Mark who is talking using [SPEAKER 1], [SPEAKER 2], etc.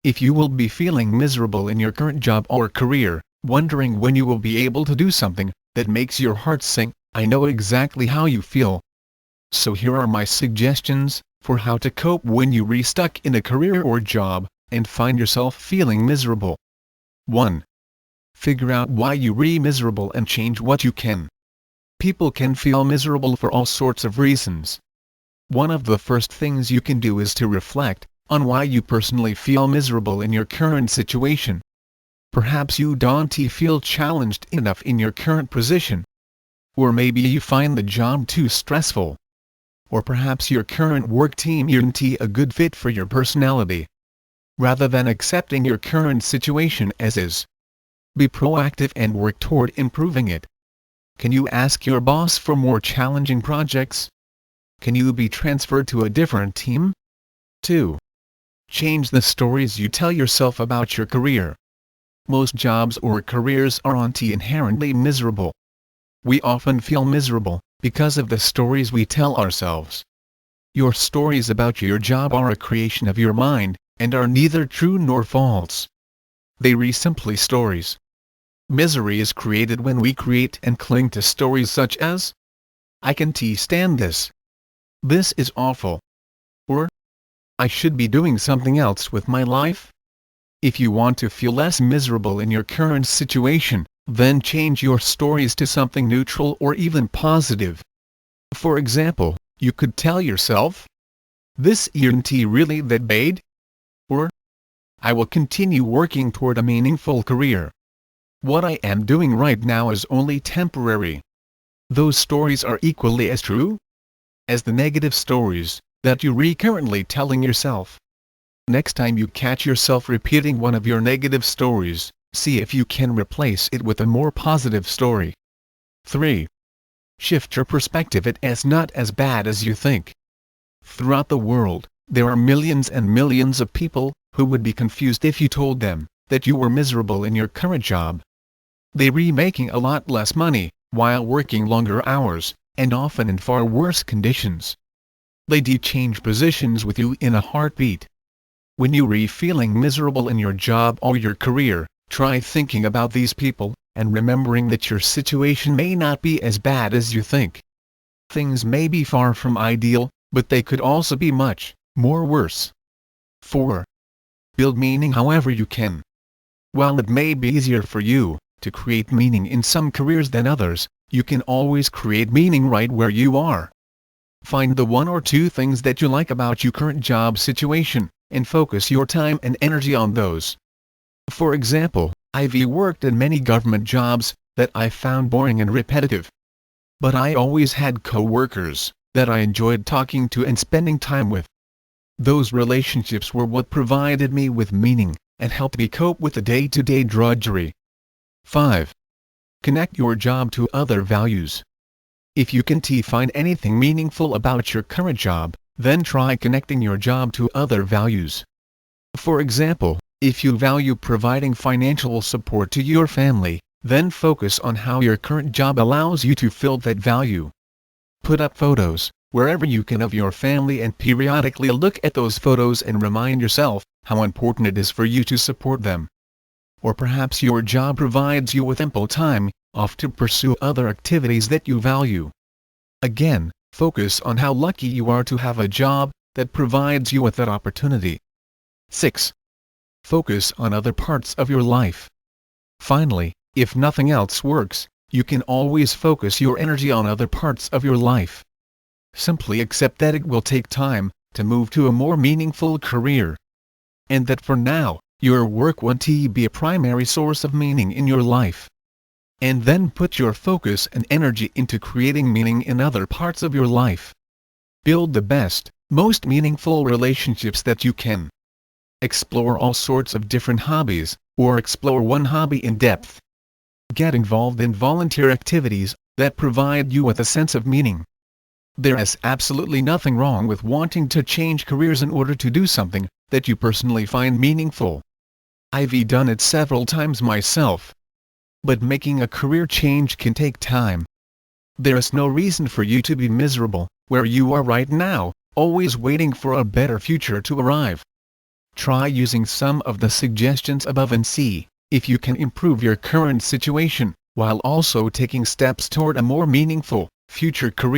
[SPEAKER 1] If you will be feeling miserable in your current job or career, wondering when you will be able to do something that makes your heart sing, I know exactly how you feel. So here are my suggestions for how to cope when you are stuck in a career or job and find yourself feeling miserable. 1. Figure out why you are miserable and change what you can. People can feel miserable for all sorts of reasons. One of the first things you can do is to reflect on why you personally feel miserable in your current situation. Perhaps you don't feel challenged enough in your current position. Or maybe you find the job too stressful. Or perhaps your current work team isn't a good fit for your personality. Rather than accepting your current situation as is, be proactive and work toward improving it. Can you ask your boss for more challenging projects? Can you be transferred to a different team? 2. Change the stories you tell yourself about your career. Most jobs or careers aren't inherently miserable. We often feel miserable because of the stories we tell ourselves. Your stories about your job are a creation of your mind, and are neither true nor false. They are simply stories. Misery is created when we create and cling to stories such as, "I can't stand this," "This is awful," or "I should be doing something else with my life." If you want to feel less miserable in your current situation, then change your stories to something neutral or even positive. For example, you could tell yourself, "This isn't really that bad," or "I will continue working toward a meaningful career. What I am doing right now is only temporary." Those stories are equally as true as the negative stories that you are currently telling yourself. Next time you catch yourself repeating one of your negative stories, see if you can replace it with a more positive story. 3. Shift your perspective. It is not as bad as you think. Throughout the world, there are millions and millions of people who would be confused if you told them that you were miserable in your current job. They are making a lot less money, while working longer hours, and often in far worse conditions. They change positions with you in a heartbeat. When you are feeling miserable in your job or your career, try thinking about these people, and remembering that your situation may not be as bad as you think. Things may be far from ideal, but they could also be much more worse. 4. Build meaning however you can. While it may be easier for you to create meaning in some careers than others, you can always create meaning right where you are. Find the 1 or 2 things that you like about your current job situation, and focus your time and energy on those. For example, I've worked in many government jobs that I found boring and repetitive. But I always had co-workers that I enjoyed talking to and spending time with. Those relationships were what provided me with meaning, and helped me cope with the day-to-day drudgery. 5. Connect your job to other values. If you can't find anything meaningful about your current job, then try connecting your job to other values. For example, if you value providing financial support to your family, then focus on how your current job allows you to fill that value. Put up photos, wherever you can, of your family, and periodically look at those photos and remind yourself how important it is for you to support them. Or perhaps your job provides you with ample time off to pursue other activities that you value. Again, focus on how lucky you are to have a job that provides you with that opportunity. 6. Focus on other parts of your life. Finally, if nothing else works, you can always focus your energy on other parts of your life. Simply accept that it will take time to move to a more meaningful career. And that for now, your work won't be a primary source of meaning in your life. And then put your focus and energy into creating meaning in other parts of your life. Build the best, most meaningful relationships that you can. Explore all sorts of different hobbies, or explore one hobby in depth. Get involved in volunteer activities that provide you with a sense of meaning. There is absolutely nothing wrong with wanting to change careers in order to do something that you personally find meaningful. I've done it several times myself. But making a career change can take time. There is no reason for you to be miserable where you are right now, always waiting for a better future to arrive. Try using some of the suggestions above and see if you can improve your current situation, while also taking steps toward a more meaningful future career.